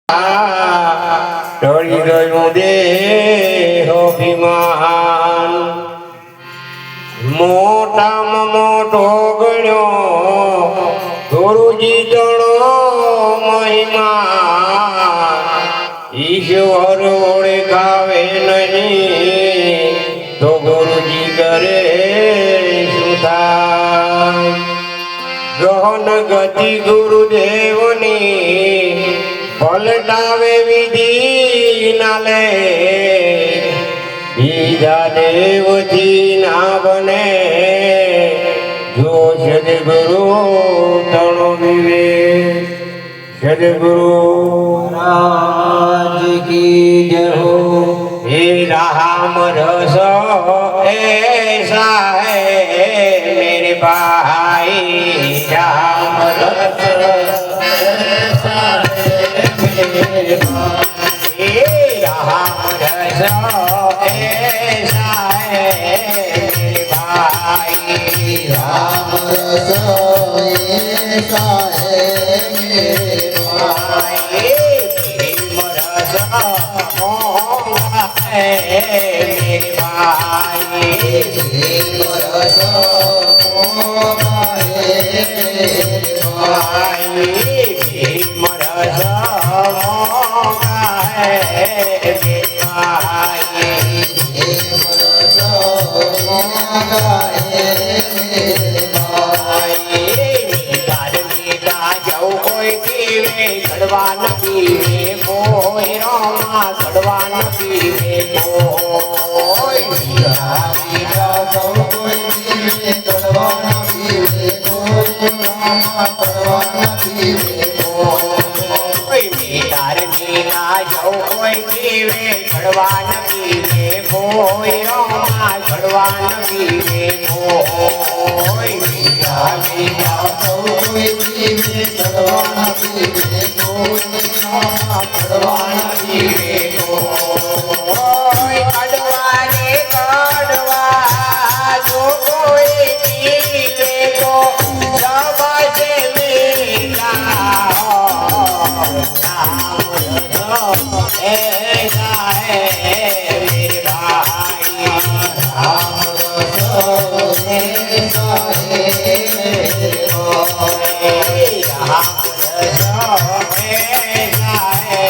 ટળી ગયું દેહાભિમાન મોટામાં મોટો ગણ્યો ગુરુજી જણો મહિમા ઈશ્વર ઓળખાવે નહીં તો ગુરુજી કરે શું થાય ગહન ગતિ ગુરુદેવની પલટાવે વિધિ નાલે બીજા દેવથી ના બને જો સદગુરુ તણો વિવેક સદગુરુ महाराज की जय हो। हे राम रस ऐसा है मेरे भाई राम रस ऐसा है मेरे भाई। हे राम रस ऐसा है मेरे भाई राम रस ऐसा है मेरे भाई। प्रेम रस मोहा है मेरे भाई प्रेम रस मोहा है मेरे भाई। प्रेम रस मोहा है मेरे भाई प्रेम रस मोहा है मेरे भाई। जाऊ कोई पीवे गड़वा न पीवे कोई रोमा गड़वा न पीवे कोई मीठा सब कोई पीवे कड़वा न पीवे कोई रामा कड़वा न पीवे कोई मीठार मीठा जाऊ कोई पीवे गड़वा न पीवे कोई रोमा गड़वा न पीवे कोई मीठा मीठा सब कोई पीवे कड़वा न पीवे कोई रामा कड़वा न पीवे कोई कड़वा रे कड़वा जो कोई पीवे तो सबसे मीठा ऐसा है मेरे भाई राम रस ऐसा है मेरे भाई। राम रस ऐसा है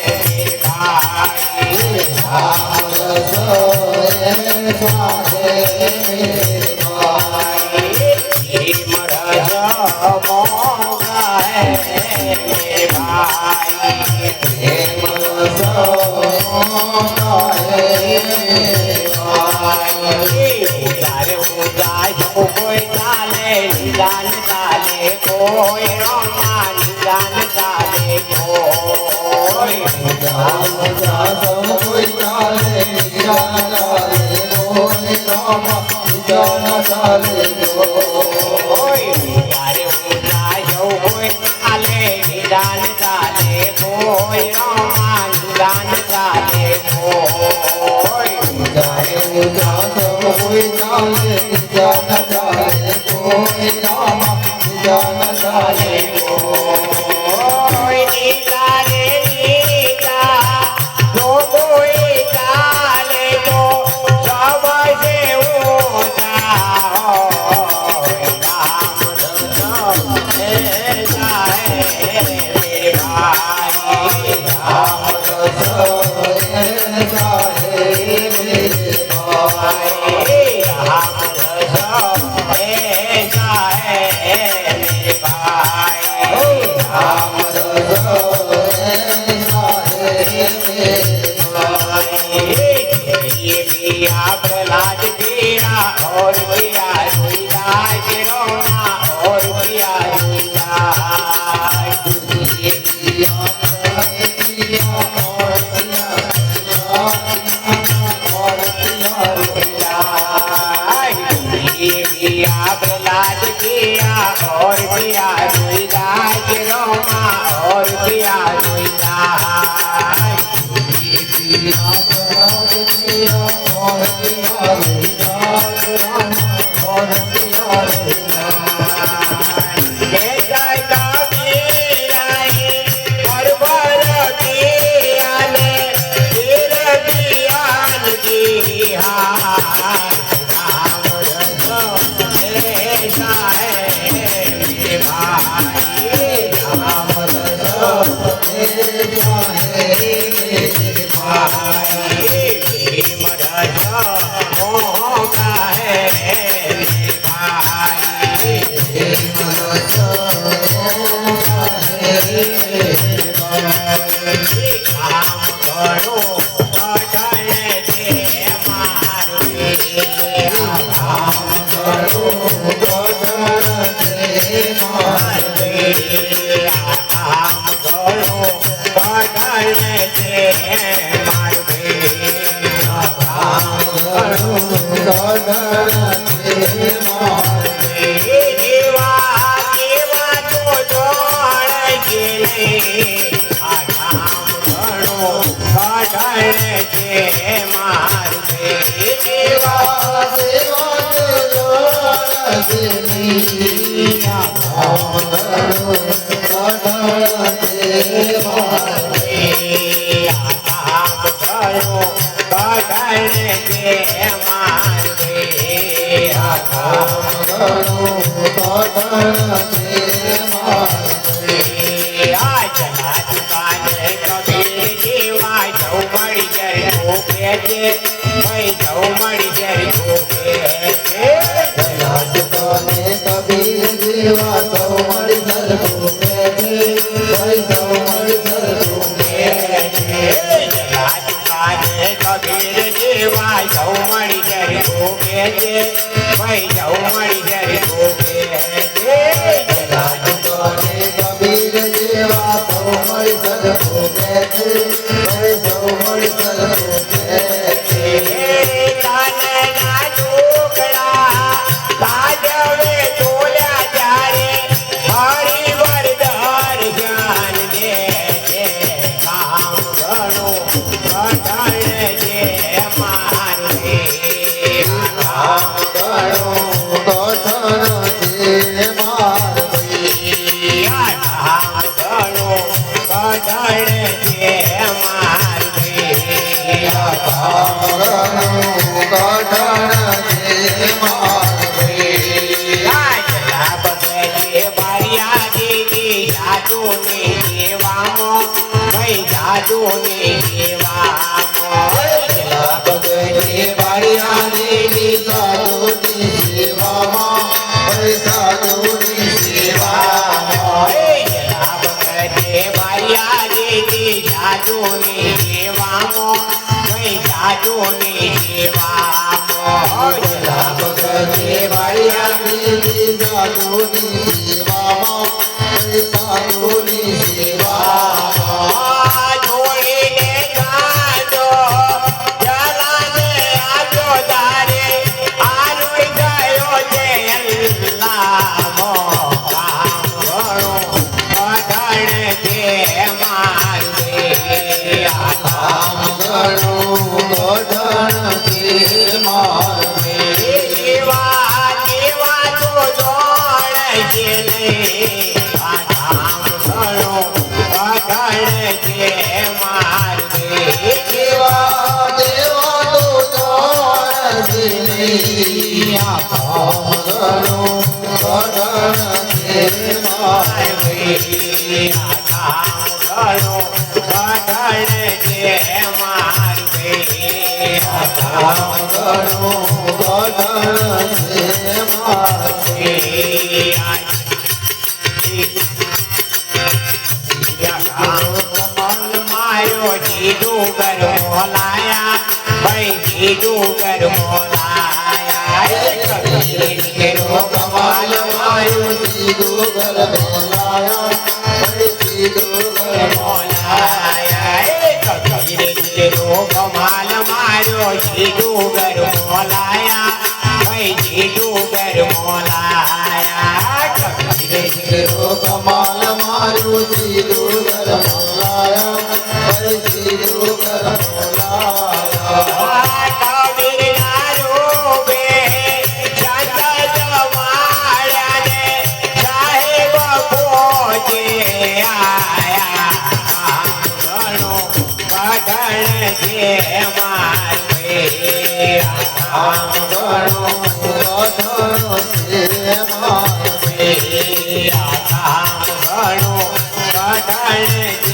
मेरे भाई राम रस ऐसा है मेरे भाई। प्रेम रस मोहा है मेरे भाई प्रेम रस मोहा है मेरे भाई। उदार उदार जो कोई डाले निदान डाले कोई रोमा निदान डाले कोई राम सब कोई डाले निजान डाले कोई रामा निजान डाले कोई उदार उदार जो कोई डाले निदान डाले कोई रोमा निदान डाले कोई जाए उजा सब कोई डाले निजान डाले कोई रामा निजान डाले कोई नीला रे नीला जो कोई डाले तो सबसे ऊंचा होए राम रस ऐसा है मेरे भाई राम रस ऐसा है मेरे भाई। राम रस ऐसा है मेरे भाई राम रस ऐसा है मेरे भाई। ये पिया प्रहलाद पिया और पिया रुइदास रोमा और पिया रुइदास ये पिया प्रहलाद पिया और पिया और पिया ये पिया प्रहलाद पिया और पिया रुइदास रोमा और पिया रुइदास पिया प्रहलाद पिया और पिया रुइदास रामा और पिया रुइदास। जय जय कबीर और भरत ભાઈ ભીમ રસ મોહ કહે ભાઈ કામ કરો અઢળ છે મારું કામ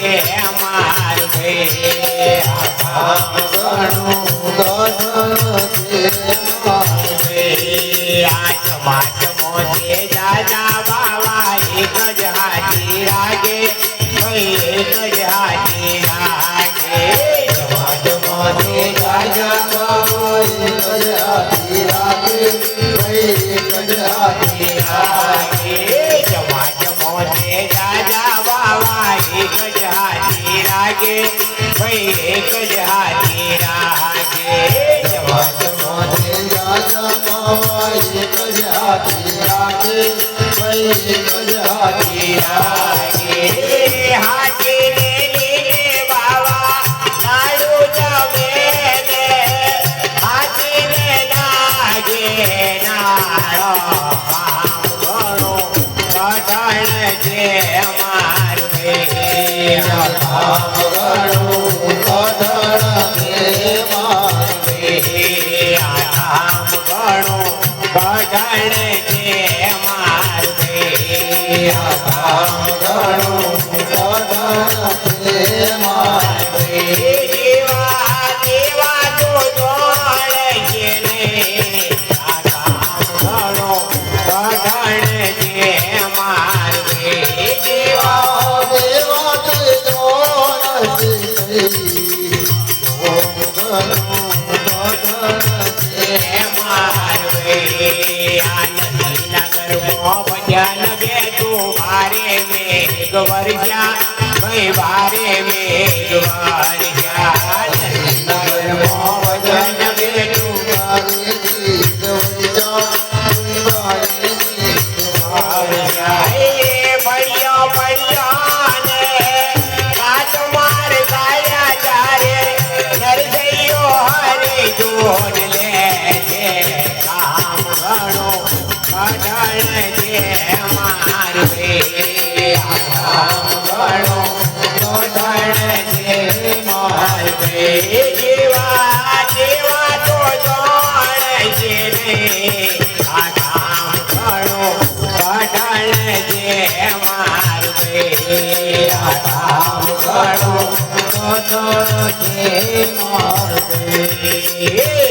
Yeah. રે આમ ઘણું ગઢણ છે મારે આચમાચમો છે દાદા બાવા એક જ હાથી રાગે એક જ હાથી રાગે જમાજમાને રાજા બાવા એક જ હાથી રાગે એક જ હાથી રાગે જમાજમો છે દાદા બાવા એક જ હાથી રાગે એક જ હાથી રાગે જમાજમાને રાજા બાવા એક જ હાથી રાગે એક જ હાથી રાગે હાથી ને લીલે બાવા લાડુ જમે ને હાથી ને નાગે નાળો આમ ઘણું કઠણ છે મારું રે આમ ઘણું ગઢણ છે મારે આમ ઘણું કઠણ છે મારું રે આમ ઘણું ગઢણ છે મારે દેવા દેવા તો જોડે છે ને આ કામ ઘણો કઠણ છે મારું રે દેવા દેવા તે જોન ઓમ ઘણું ગઢણ છે મારું રે આ નદી નગરમાં ભજન બેઠું ભારે મેઘ વરસ્યા ભાઈ ભારે મેઘ વરસ્યા નદી નગરમાં ભજન બેઠું મારે ગીત વજા મારે ગીત વરસ્યા એ પડ્યો પડ્યો ને કાચ માર કાયા ચારે નરસૈયો હરે જોડ લે છે કામ ઘણો કઠણ છે મારું રે કામ ઘણો કઠણ છે મારું રે જેવા જેવા તો જોડે છે ને આ કામ ઘણો કઠણ છે મારું રે આ કામ ઘણો કઠણ છે મારું રે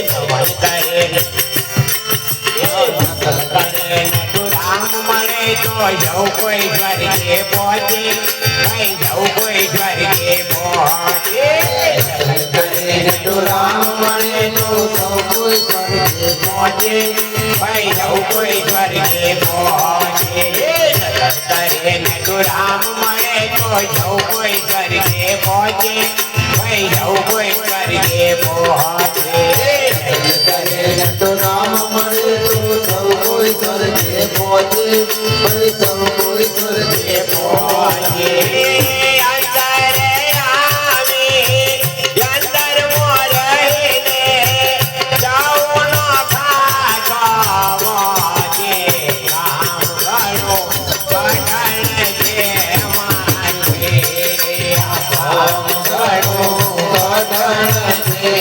નમન કરે તું રામ મળે તો જવું કોઈ સ્વર્ગે પહોંચે કઈ જવું કોઈ સ્વર્ગે પહોંચે રામ મળે તો સૌ કોઈ સ્વર્ગે પહોંચે કઈ જવું કોઈ સ્વર્ગે પહોંચે કરે તું રામ મળે તો જવું કોઈ સ્વર્ગે પહોંચે કઈ જવું કોઈ સ્વર્ગે પહોંચે તો રામ મળે તો સૌ કોઈ સ્વર્ગે પહોંચે સૌ કોઈ સ્વર્ગે પહોંચે અંતરે આવી અંતર મોરહીને જાઉં નો ખાતો વાગે કામ ઘણો કઠણ છે મારું રે કામ ઘણો ગઢણ છે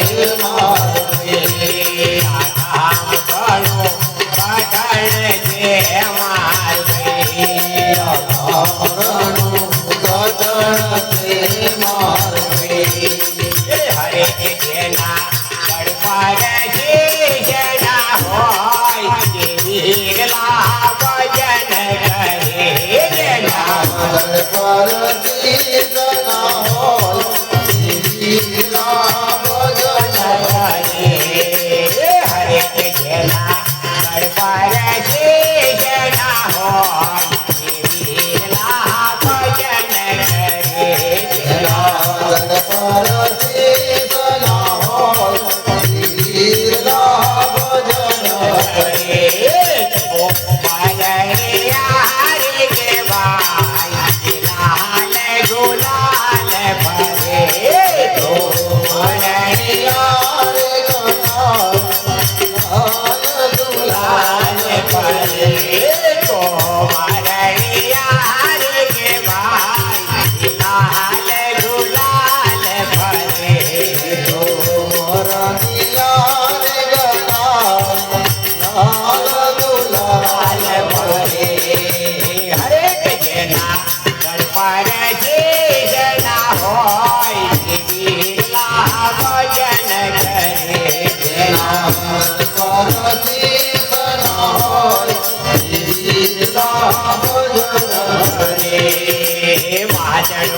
મારે કામ ઘણો કઠણ છે મારું રે ઘણું ગઢણ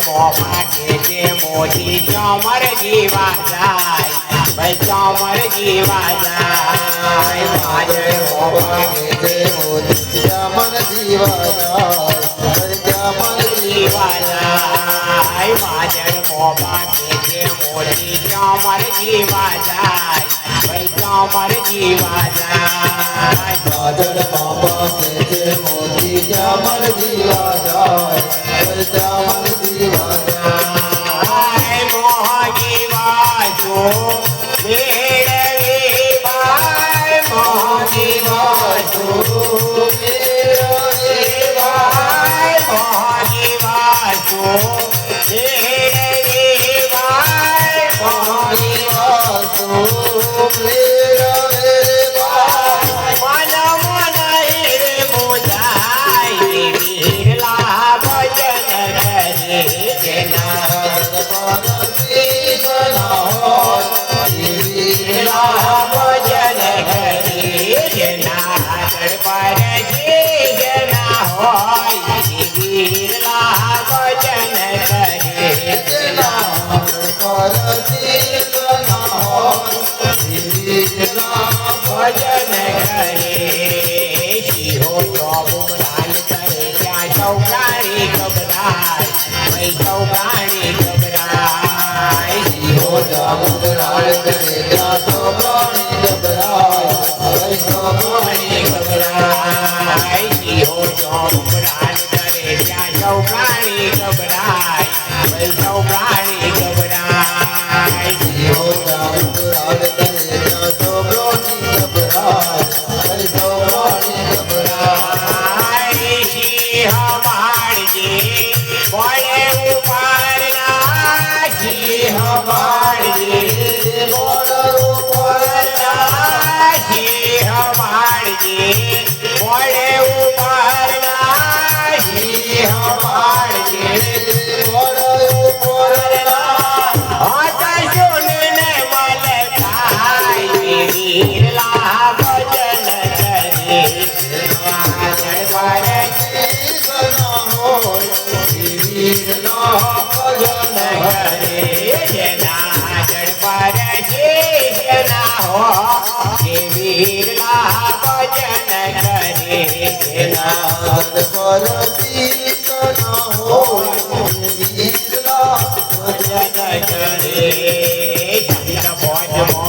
મોમાં કે જે મોતી ચોમર જીવા જાય ભાઈ ચોમર જીવા જાય માજણ મોમાં કે જે મોતી ચામર જીવા જાય ચામર જીવા જાય માજણ મોમાં કે જે મોતી ચોમર જીવા જાય ભાઈ ચોમર જીવા જાય ગાજર બાબા કે જે મોતી ચામર જીવા જાય ચામર જીવા જાય મોહની વાજો મેળવી ભાઈ મોહની વાજો મેળવી ભાઈ મોહની વાજો મેળવી ભાઈ મોહની વાસો મેળવે મન મન હિર મોજાય વિરલા ભજન કરે જેના વિરલા ભજન કરે જેના પર જેના હોય વિરલા ભજન કરે ભજન કરે શિરો ચોબુરાન કરે ત્યાં ચૌકાણી ગભરાય ભાઈ ચૌકાણી ગભરાય શિરો ચોબુરાન કરે ત્યાં ચૌકાણી ગભરાય શિરો ચોબુરાન કરે ત્યાં ચૌકાણી ગભરાય ભાઈ ચૌકાણી ગભરાય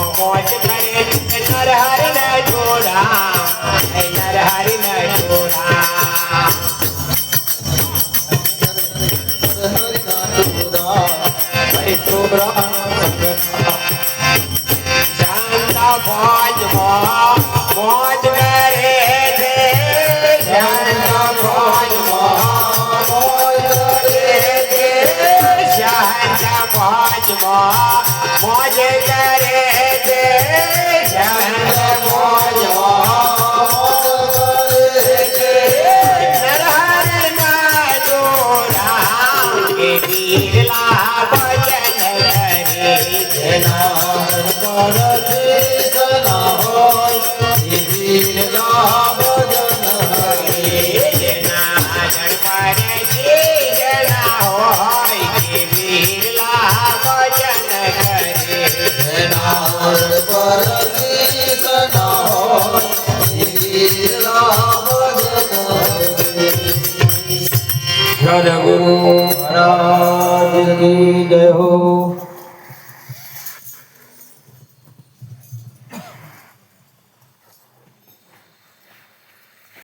મોજ કરે છે મોજ નરહર ના જોડા કે વીરલા ભજન કરે સદગુરુ મહારાજ કી જય હો।